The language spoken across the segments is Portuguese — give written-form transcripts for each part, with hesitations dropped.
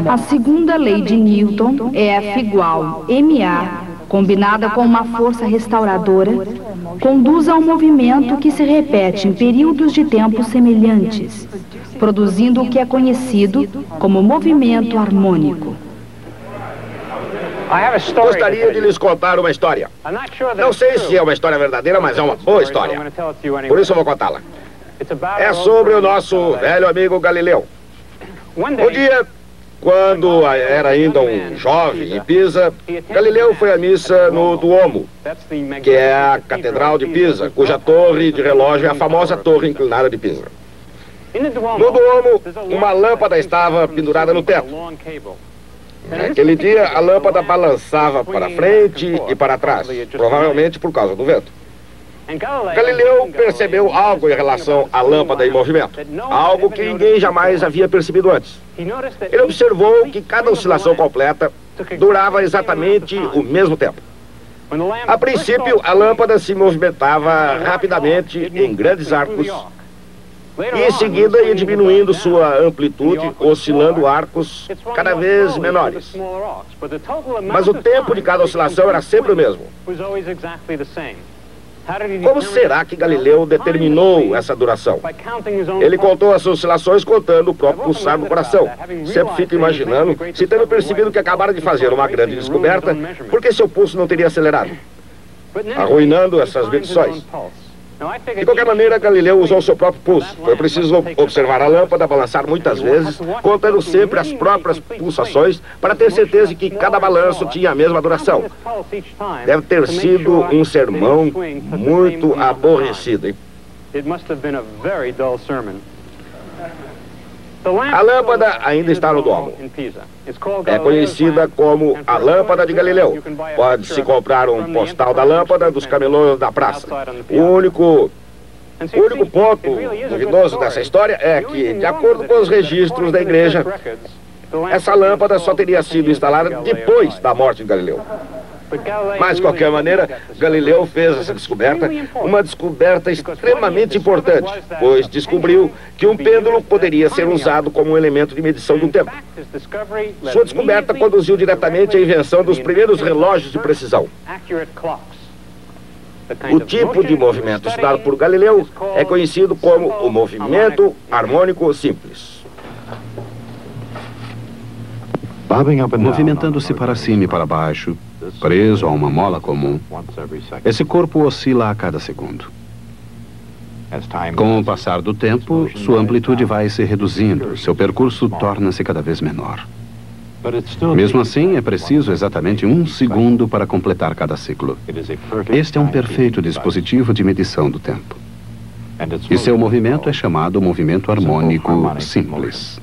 A segunda lei de Newton é F igual ma, combinada com uma força restauradora, conduz a um movimento que se repete em períodos de tempo semelhantes, produzindo o que é conhecido como movimento harmônico. Gostaria de lhes contar uma história. Não sei se é uma história verdadeira, mas é uma boa história. Por isso eu vou contá-la. É sobre o nosso velho amigo Galileu. Um dia, quando era ainda um jovem em Pisa, Galileu foi à missa no Duomo, que é a Catedral de Pisa, cuja torre de relógio é a famosa Torre Inclinada de Pisa. No Duomo, uma lâmpada estava pendurada no teto. Naquele dia, a lâmpada balançava para frente e para trás, provavelmente por causa do vento. Galileu percebeu algo em relação à lâmpada em movimento, algo que ninguém jamais havia percebido antes. Ele observou que cada oscilação completa durava exatamente o mesmo tempo. A princípio, a lâmpada se movimentava rapidamente em grandes arcos e em seguida ia diminuindo sua amplitude, oscilando arcos cada vez menores. Mas o tempo de cada oscilação era sempre o mesmo. Como será que Galileu determinou essa duração? Ele contou as oscilações contando o próprio pulsar do coração. Sempre fico imaginando, se tendo percebido que acabara de fazer uma grande descoberta, por que seu pulso não teria acelerado? Arruinando essas medições. De qualquer maneira, Galileu usou seu próprio pulso. Foi preciso observar a lâmpada balançar muitas vezes, contando sempre as próprias pulsações, para ter certeza de que cada balanço tinha a mesma duração. Deve ter sido um sermão muito aborrecido. A lâmpada ainda está no Duomo. É conhecida como a lâmpada de Galileu. Pode-se comprar um postal da lâmpada dos camelôs da praça. O único ponto duvidoso dessa história é que, de acordo com os registros da igreja, essa lâmpada só teria sido instalada depois da morte de Galileu. Mas, de qualquer maneira, Galileu fez essa descoberta, uma descoberta extremamente importante, pois descobriu que um pêndulo poderia ser usado como um elemento de medição do tempo. Sua descoberta conduziu diretamente à invenção dos primeiros relógios de precisão. O tipo de movimento estudado por Galileu é conhecido como o movimento harmônico simples. Movimentando-se para cima e para baixo, preso a uma mola comum, esse corpo oscila a cada segundo. Com o passar do tempo, sua amplitude vai se reduzindo, seu percurso torna-se cada vez menor. Mesmo assim, é preciso exatamente 1 segundo para completar cada ciclo. Este é um perfeito dispositivo de medição do tempo. E seu movimento é chamado movimento harmônico simples.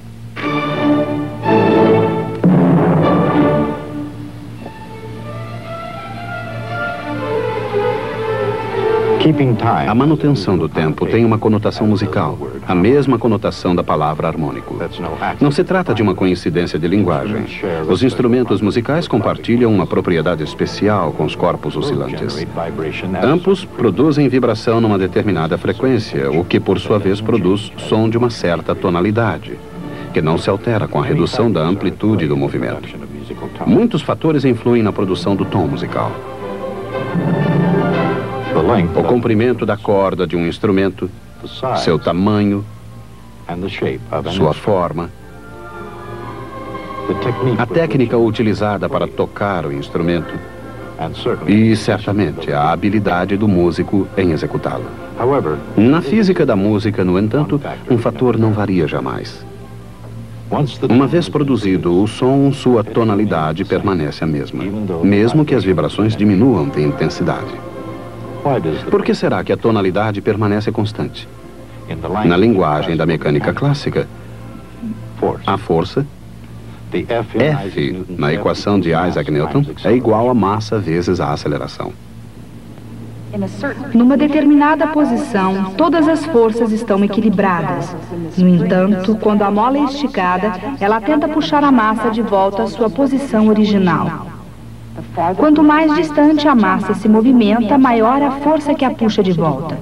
A manutenção do tempo tem uma conotação musical, a mesma conotação da palavra harmônico. Não se trata de uma coincidência de linguagem. Os instrumentos musicais compartilham uma propriedade especial com os corpos oscilantes. Ambos produzem vibração numa determinada frequência, o que por sua vez produz som de uma certa tonalidade, que não se altera com a redução da amplitude do movimento. Muitos fatores influem na produção do tom musical. O comprimento da corda de um instrumento, seu tamanho, sua forma, a técnica utilizada para tocar o instrumento e, certamente, a habilidade do músico em executá-lo. Na física da música, no entanto, um fator não varia jamais. Uma vez produzido o som, sua tonalidade permanece a mesma, mesmo que as vibrações diminuam de intensidade. Por que será que a tonalidade permanece constante? Na linguagem da mecânica clássica, a força, F, na equação de Isaac Newton, é igual a massa vezes a aceleração. Numa determinada posição, todas as forças estão equilibradas. No entanto, quando a mola é esticada, ela tenta puxar a massa de volta à sua posição original. Quanto mais distante a massa se movimenta, maior a força que a puxa de volta.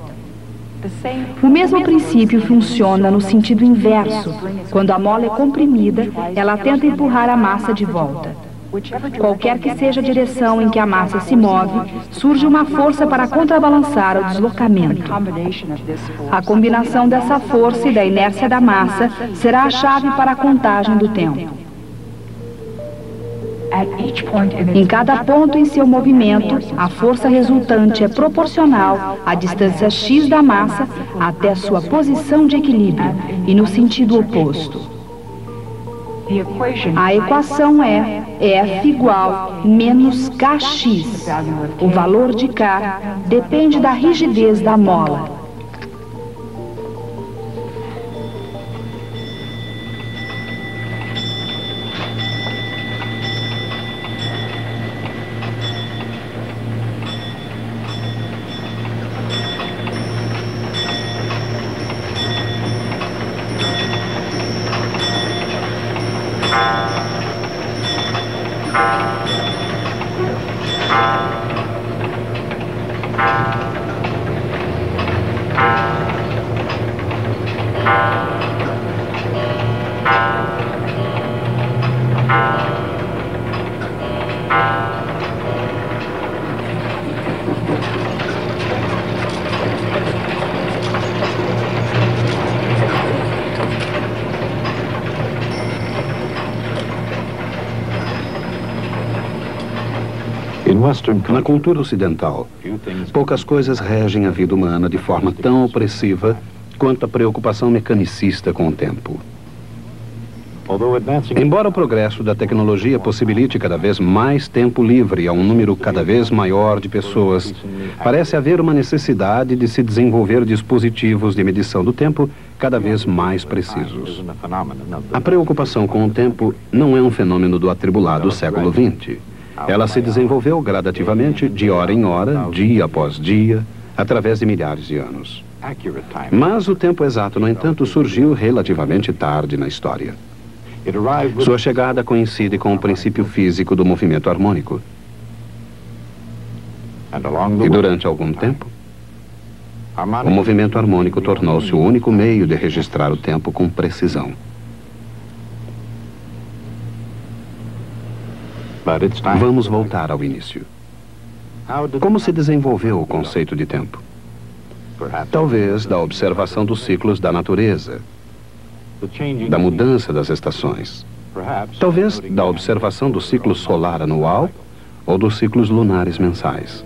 O mesmo princípio funciona no sentido inverso. Quando a mola é comprimida, ela tenta empurrar a massa de volta. Qualquer que seja a direção em que a massa se move, surge uma força para contrabalançar o deslocamento. A combinação dessa força e da inércia da massa será a chave para a contagem do tempo. Em cada ponto em seu movimento, a força resultante é proporcional à distância x da massa até sua posição de equilíbrio, e no sentido oposto. A equação é F igual menos Kx. O valor de K depende da rigidez da mola. Na cultura ocidental, poucas coisas regem a vida humana de forma tão opressiva quanto a preocupação mecanicista com o tempo. Embora o progresso da tecnologia possibilite cada vez mais tempo livre a um número cada vez maior de pessoas, parece haver uma necessidade de se desenvolver dispositivos de medição do tempo cada vez mais precisos. A preocupação com o tempo não é um fenômeno do atribulado século XX. Ela se desenvolveu gradativamente, de hora em hora, dia após dia, através de milhares de anos. Mas o tempo exato, no entanto, surgiu relativamente tarde na história. Sua chegada coincide com o princípio físico do movimento harmônico. E durante algum tempo, o movimento harmônico tornou-se o único meio de registrar o tempo com precisão. Vamos voltar ao início. Como se desenvolveu o conceito de tempo? Talvez da observação dos ciclos da natureza, da mudança das estações. Talvez da observação do ciclo solar anual ou dos ciclos lunares mensais.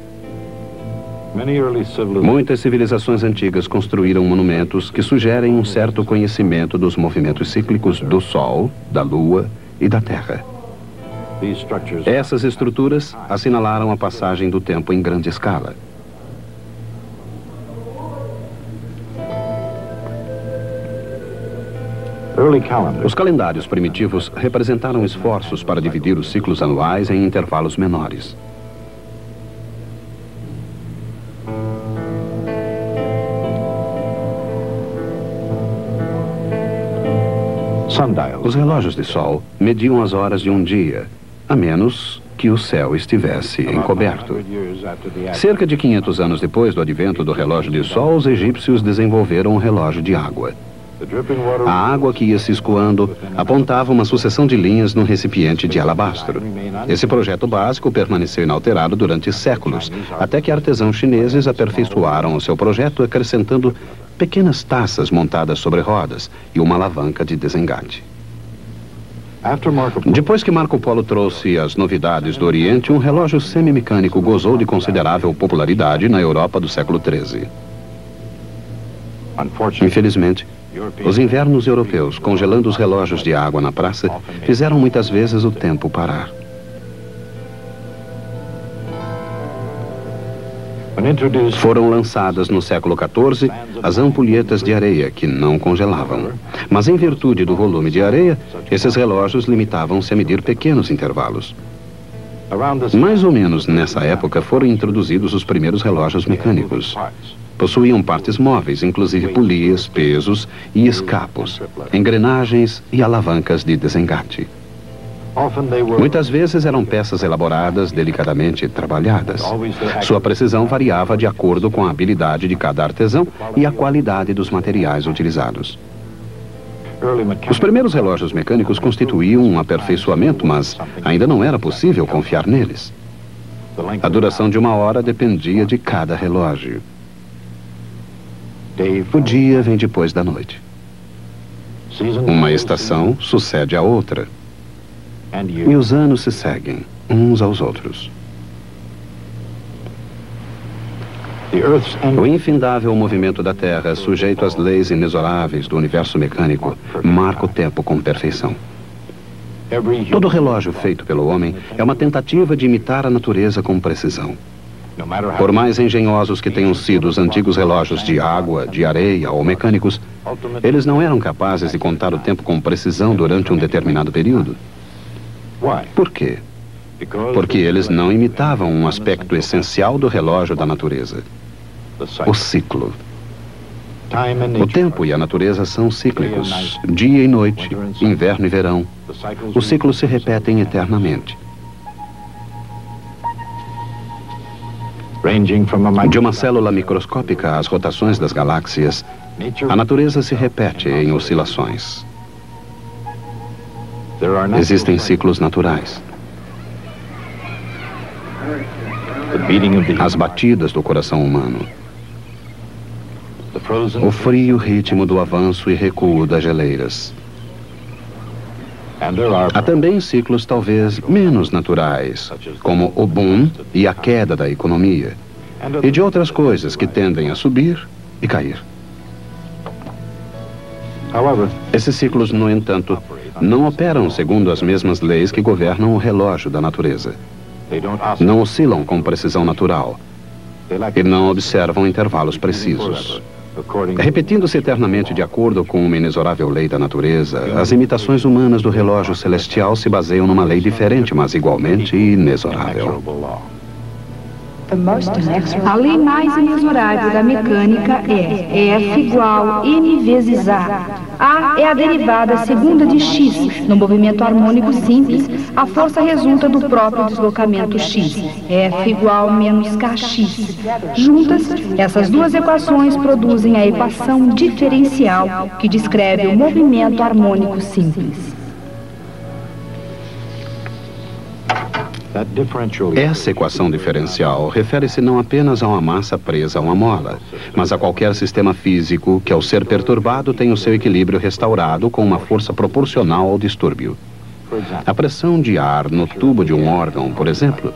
Muitas civilizações antigas construíram monumentos que sugerem um certo conhecimento dos movimentos cíclicos do Sol, da Lua e da Terra. Essas estruturas assinalaram a passagem do tempo em grande escala. Os calendários primitivos representaram esforços para dividir os ciclos anuais em intervalos menores. Os relógios de sol mediam as horas de um dia, a menos que o céu estivesse encoberto. Cerca de 500 anos depois do advento do relógio de sol, os egípcios desenvolveram um relógio de água. A água que ia se escoando apontava uma sucessão de linhas num recipiente de alabastro. Esse projeto básico permaneceu inalterado durante séculos, até que artesãos chineses aperfeiçoaram o seu projeto, acrescentando pequenas taças montadas sobre rodas e uma alavanca de desengate. Depois que Marco Polo trouxe as novidades do Oriente, um relógio semimecânico gozou de considerável popularidade na Europa do século XIII. Infelizmente, os invernos europeus, congelando os relógios de água na praça, fizeram muitas vezes o tempo parar. Foram lançadas no século XIV as ampulhetas de areia, que não congelavam. Mas em virtude do volume de areia, esses relógios limitavam-se a medir pequenos intervalos. Mais ou menos nessa época foram introduzidos os primeiros relógios mecânicos. Possuíam partes móveis, inclusive polias, pesos e escapos, engrenagens e alavancas de desengate. Muitas vezes eram peças elaboradas, delicadamente trabalhadas. Sua precisão variava de acordo com a habilidade de cada artesão e a qualidade dos materiais utilizados. Os primeiros relógios mecânicos constituíam um aperfeiçoamento, mas ainda não era possível confiar neles. A duração de uma hora dependia de cada relógio. O dia vem depois da noite. Uma estação sucede à outra. E os anos se seguem uns aos outros. O infindável movimento da Terra, sujeito às leis inexoráveis do universo mecânico, marca o tempo com perfeição. Todo relógio feito pelo homem é uma tentativa de imitar a natureza com precisão. Por mais engenhosos que tenham sido os antigos relógios de água, de areia ou mecânicos, eles não eram capazes de contar o tempo com precisão durante um determinado período. Por quê? Porque eles não imitavam um aspecto essencial do relógio da natureza: o ciclo. O tempo e a natureza são cíclicos, dia e noite, inverno e verão. Os ciclos se repetem eternamente. De uma célula microscópica às rotações das galáxias, a natureza se repete em oscilações. Existem ciclos naturais. As batidas do coração humano. O frio ritmo do avanço e recuo das geleiras. Há também ciclos talvez menos naturais, como o boom e a queda da economia, e de outras coisas que tendem a subir e cair. Esses ciclos, no entanto, não operam segundo as mesmas leis que governam o relógio da natureza. Não oscilam com precisão natural e não observam intervalos precisos. Repetindo-se eternamente de acordo com uma inexorável lei da natureza, as imitações humanas do relógio celestial se baseiam numa lei diferente, mas igualmente inexorável. A lei mais inexorável da mecânica é F igual M vezes A. A é a derivada segunda de X. No movimento harmônico simples, a força resulta do próprio deslocamento X. F igual menos KX. Juntas, essas duas equações produzem a equação diferencial que descreve o movimento harmônico simples. Essa equação diferencial refere-se não apenas a uma massa presa a uma mola, mas a qualquer sistema físico que, ao ser perturbado, tenha o seu equilíbrio restaurado com uma força proporcional ao distúrbio. A pressão de ar no tubo de um órgão, por exemplo,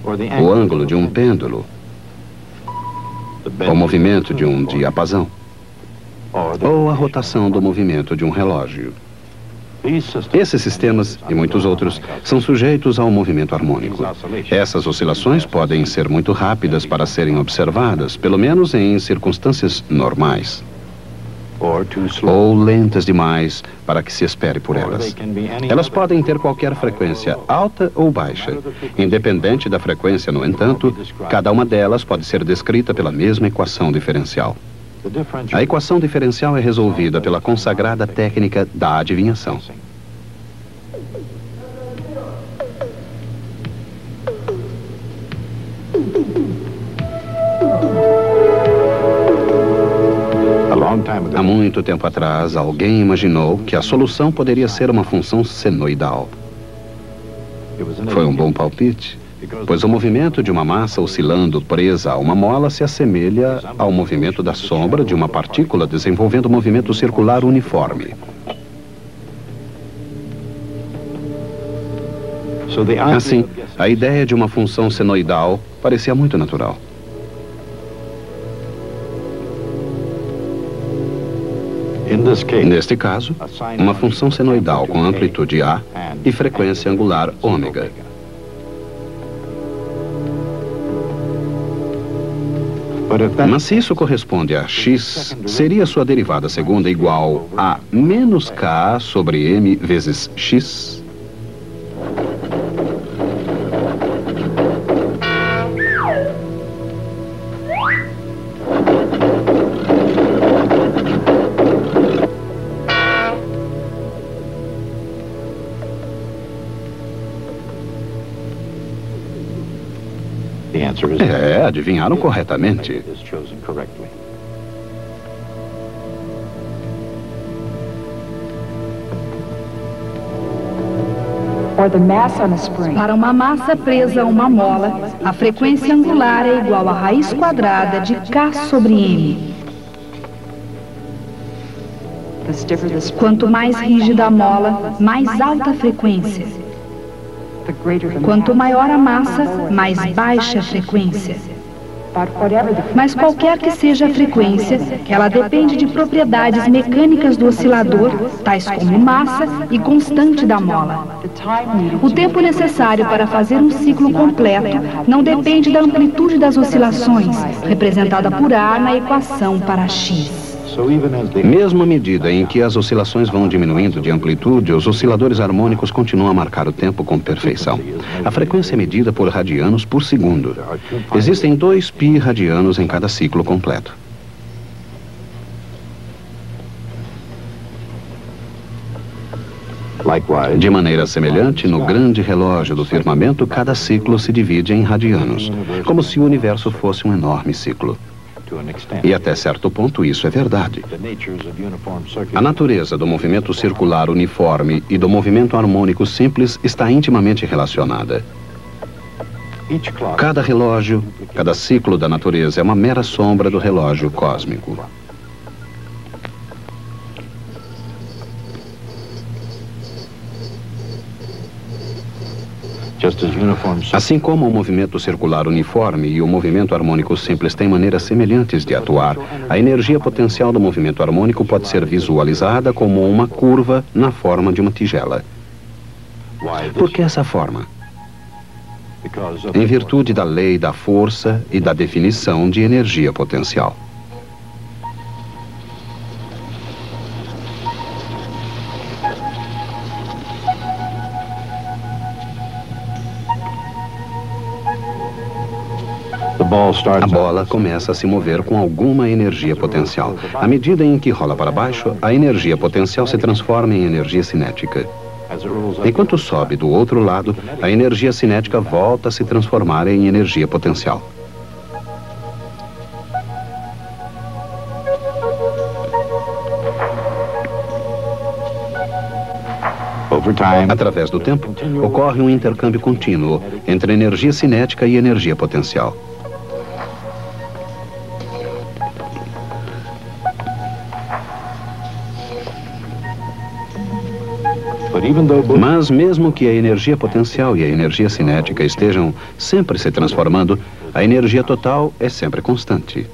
o ângulo de um pêndulo, o movimento de um diapasão, ou a rotação do movimento de um relógio. Esses sistemas, e muitos outros, são sujeitos ao movimento harmônico. Essas oscilações podem ser muito rápidas para serem observadas, pelo menos em circunstâncias normais, ou lentas demais para que se espere por elas. Elas podem ter qualquer frequência, alta ou baixa. Independente da frequência, no entanto, cada uma delas pode ser descrita pela mesma equação diferencial. A equação diferencial é resolvida pela consagrada técnica da adivinhação. Há muito tempo atrás, alguém imaginou que a solução poderia ser uma função senoidal. Foi um bom palpite, pois o movimento de uma massa oscilando presa a uma mola se assemelha ao movimento da sombra de uma partícula desenvolvendo um movimento circular uniforme. Assim, a ideia de uma função senoidal parecia muito natural. Neste caso, uma função senoidal com amplitude A e frequência angular ômega. Mas se isso corresponde a x, seria sua derivada segunda igual a menos k sobre m vezes x? Adivinharam corretamente. Para uma massa presa a uma mola, a frequência angular é igual à raiz quadrada de K sobre M. Quanto mais rígida a mola, mais alta a frequência. Quanto maior a massa, mais baixa a frequência. Mas qualquer que seja a frequência, ela depende de propriedades mecânicas do oscilador, tais como massa e constante da mola. O tempo necessário para fazer um ciclo completo não depende da amplitude das oscilações, representada por A na equação para X. Mesmo à medida em que as oscilações vão diminuindo de amplitude, os osciladores harmônicos continuam a marcar o tempo com perfeição. A frequência é medida por radianos por segundo. Existem 2 π radianos em cada ciclo completo. De maneira semelhante, no grande relógio do firmamento, cada ciclo se divide em radianos, como se o universo fosse um enorme ciclo. E até certo ponto isso é verdade. A natureza do movimento circular uniforme e do movimento harmônico simples está intimamente relacionada. Cada relógio, cada ciclo da natureza é uma mera sombra do relógio cósmico. Assim como o movimento circular uniforme e o movimento harmônico simples têm maneiras semelhantes de atuar, a energia potencial do movimento harmônico pode ser visualizada como uma curva na forma de uma tigela. Por que essa forma? Em virtude da lei da força e da definição de energia potencial. A bola começa a se mover com alguma energia potencial. À medida em que rola para baixo, a energia potencial se transforma em energia cinética. Enquanto sobe do outro lado, a energia cinética volta a se transformar em energia potencial. Através do tempo, ocorre um intercâmbio contínuo entre energia cinética e energia potencial. Mas mesmo que a energia potencial e a energia cinética estejam sempre se transformando, a energia total é sempre constante.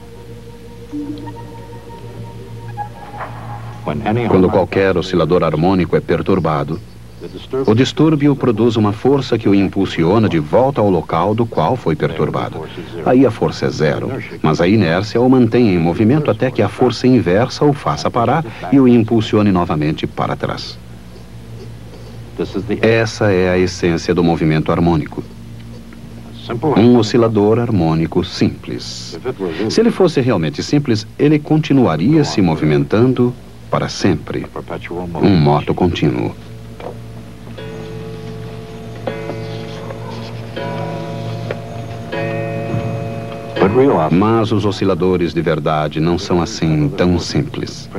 Quando qualquer oscilador harmônico é perturbado, o distúrbio produz uma força que o impulsiona de volta ao local do qual foi perturbado. Aí a força é zero, mas a inércia o mantém em movimento até que a força inversa o faça parar e o impulsione novamente para trás. Essa é a essência do movimento harmônico. Um oscilador harmônico simples. Se ele fosse realmente simples, ele continuaria se movimentando para sempre. Um moto contínuo. Mas os osciladores de verdade não são assim tão simples.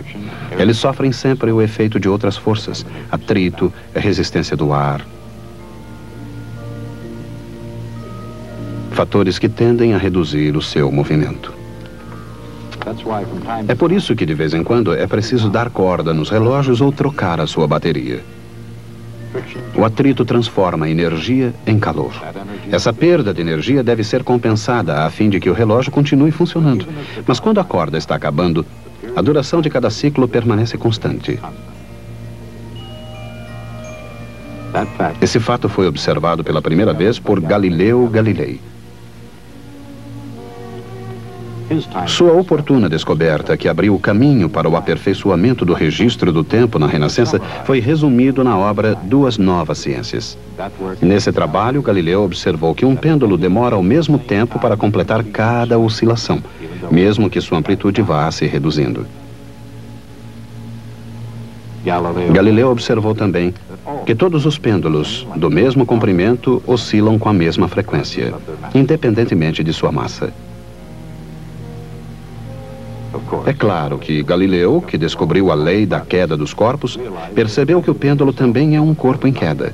Eles sofrem sempre o efeito de outras forças, atrito, a resistência do ar. Fatores que tendem a reduzir o seu movimento. É por isso que de vez em quando é preciso dar corda nos relógios ou trocar a sua bateria. O atrito transforma a energia em calor. Essa perda de energia deve ser compensada a fim de que o relógio continue funcionando. Mas quando a corda está acabando, a duração de cada ciclo permanece constante. Esse fato foi observado pela primeira vez por Galileu Galilei. Sua oportuna descoberta, que abriu o caminho para o aperfeiçoamento do registro do tempo na Renascença, foi resumido na obra Duas Novas Ciências. Nesse trabalho, Galileu observou que um pêndulo demora o mesmo tempo para completar cada oscilação, mesmo que sua amplitude vá se reduzindo. Galileu observou também que todos os pêndulos do mesmo comprimento oscilam com a mesma frequência, independentemente de sua massa. É claro que Galileu, que descobriu a lei da queda dos corpos, percebeu que o pêndulo também é um corpo em queda.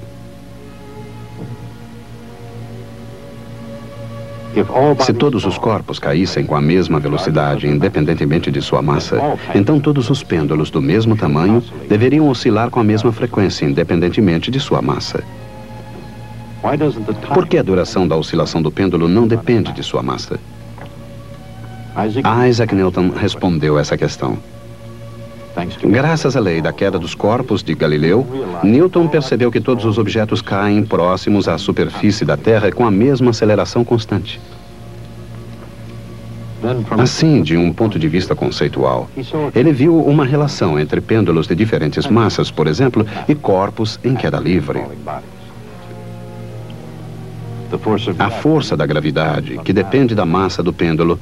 Se todos os corpos caíssem com a mesma velocidade, independentemente de sua massa, então todos os pêndulos do mesmo tamanho deveriam oscilar com a mesma frequência, independentemente de sua massa. Por que a duração da oscilação do pêndulo não depende de sua massa? Isaac Newton respondeu essa questão. Graças à lei da queda dos corpos de Galileu, Newton percebeu que todos os objetos caem próximos à superfície da Terra com a mesma aceleração constante. Assim, de um ponto de vista conceitual, ele viu uma relação entre pêndulos de diferentes massas, por exemplo, e corpos em queda livre. A força da gravidade, que depende da massa do pêndulo,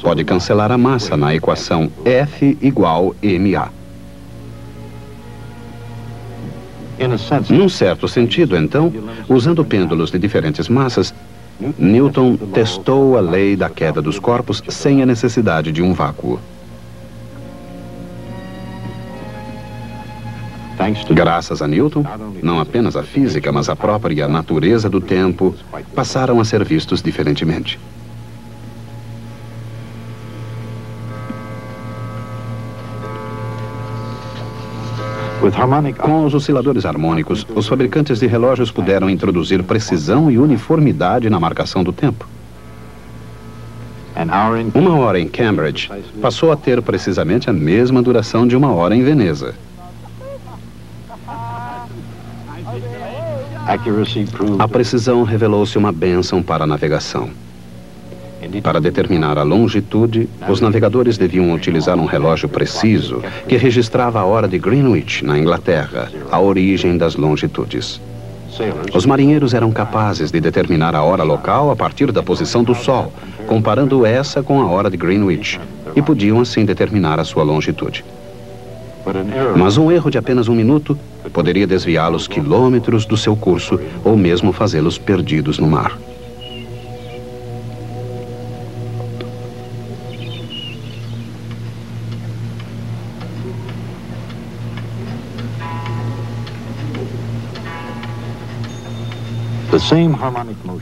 pode cancelar a massa na equação F igual ma. Num certo sentido, então, usando pêndulos de diferentes massas, Newton testou a lei da queda dos corpos sem a necessidade de um vácuo. Graças a Newton, não apenas a física, mas a própria natureza do tempo passaram a ser vistos diferentemente. Com os osciladores harmônicos, os fabricantes de relógios puderam introduzir precisão e uniformidade na marcação do tempo. Uma hora em Cambridge passou a ter precisamente a mesma duração de uma hora em Veneza. A precisão revelou-se uma bênção para a navegação. Para determinar a longitude, os navegadores deviam utilizar um relógio preciso que registrava a hora de Greenwich, na Inglaterra, a origem das longitudes. Os marinheiros eram capazes de determinar a hora local a partir da posição do Sol, comparando essa com a hora de Greenwich, e podiam assim determinar a sua longitude. Mas um erro de apenas um minuto poderia desviá-los quilômetros do seu curso ou mesmo fazê-los perdidos no mar.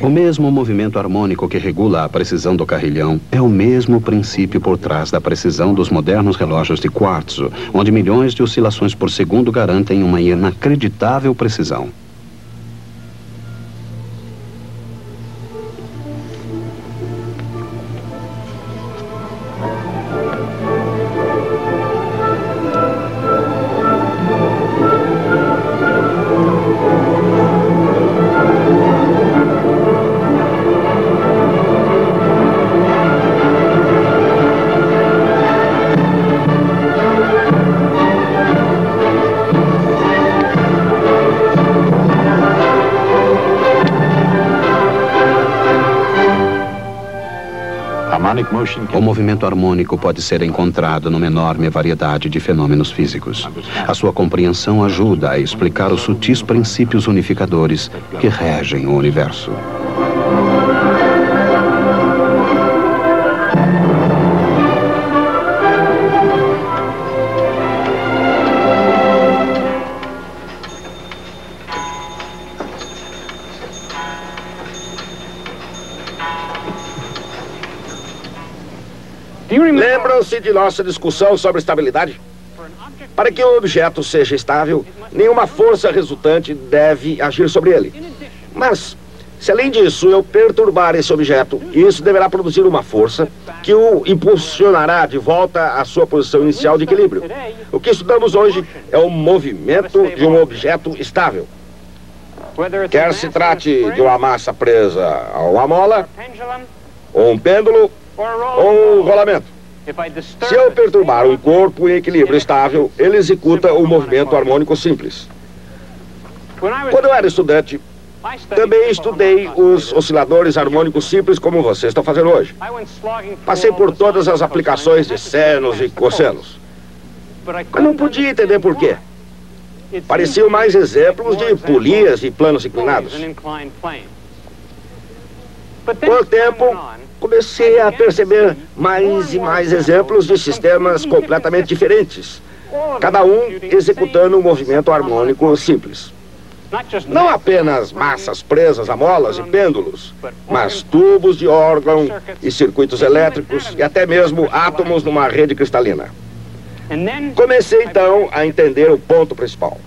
O mesmo movimento harmônico que regula a precisão do carrilhão é o mesmo princípio por trás da precisão dos modernos relógios de quartzo, onde milhões de oscilações por segundo garantem uma inacreditável precisão. O movimento harmônico pode ser encontrado numa enorme variedade de fenômenos físicos. A sua compreensão ajuda a explicar os sutis princípios unificadores que regem o universo. Lembram-se de nossa discussão sobre estabilidade? Para que um objeto seja estável, nenhuma força resultante deve agir sobre ele. Mas, se além disso eu perturbar esse objeto, isso deverá produzir uma força que o impulsionará de volta à sua posição inicial de equilíbrio. O que estudamos hoje é o movimento de um objeto estável. Quer se trate de uma massa presa a uma mola, ou um pêndulo, ou um rolamento. Se eu perturbar um corpo em equilíbrio estável, ele executa um movimento harmônico simples. Quando eu era estudante, também estudei os osciladores harmônicos simples como vocês estão fazendo hoje. Passei por todas as aplicações de senos e cossenos. Mas não podia entender por quê. Pareciam mais exemplos de polias e planos inclinados. Com o tempo, comecei a perceber mais e mais exemplos de sistemas completamente diferentes, cada um executando um movimento harmônico simples. Não apenas massas presas a molas e pêndulos, mas tubos de órgão e circuitos elétricos e até mesmo átomos numa rede cristalina. Comecei então a entender o ponto principal.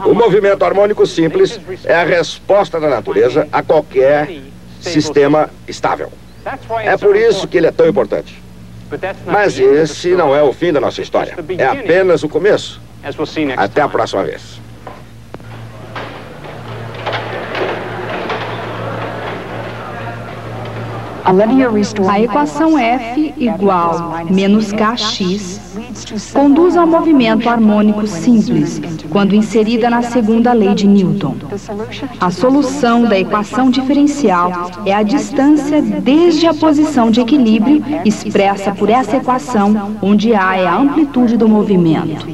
O movimento harmônico simples é a resposta da natureza a qualquer sistema estável. É por isso que ele é tão importante. Mas esse não é o fim da nossa história. É apenas o começo. Até a próxima vez. A equação F igual menos KX conduz ao movimento harmônico simples quando inserida na segunda lei de Newton. A solução da equação diferencial é a distância desde a posição de equilíbrio expressa por essa equação, onde A é a amplitude do movimento.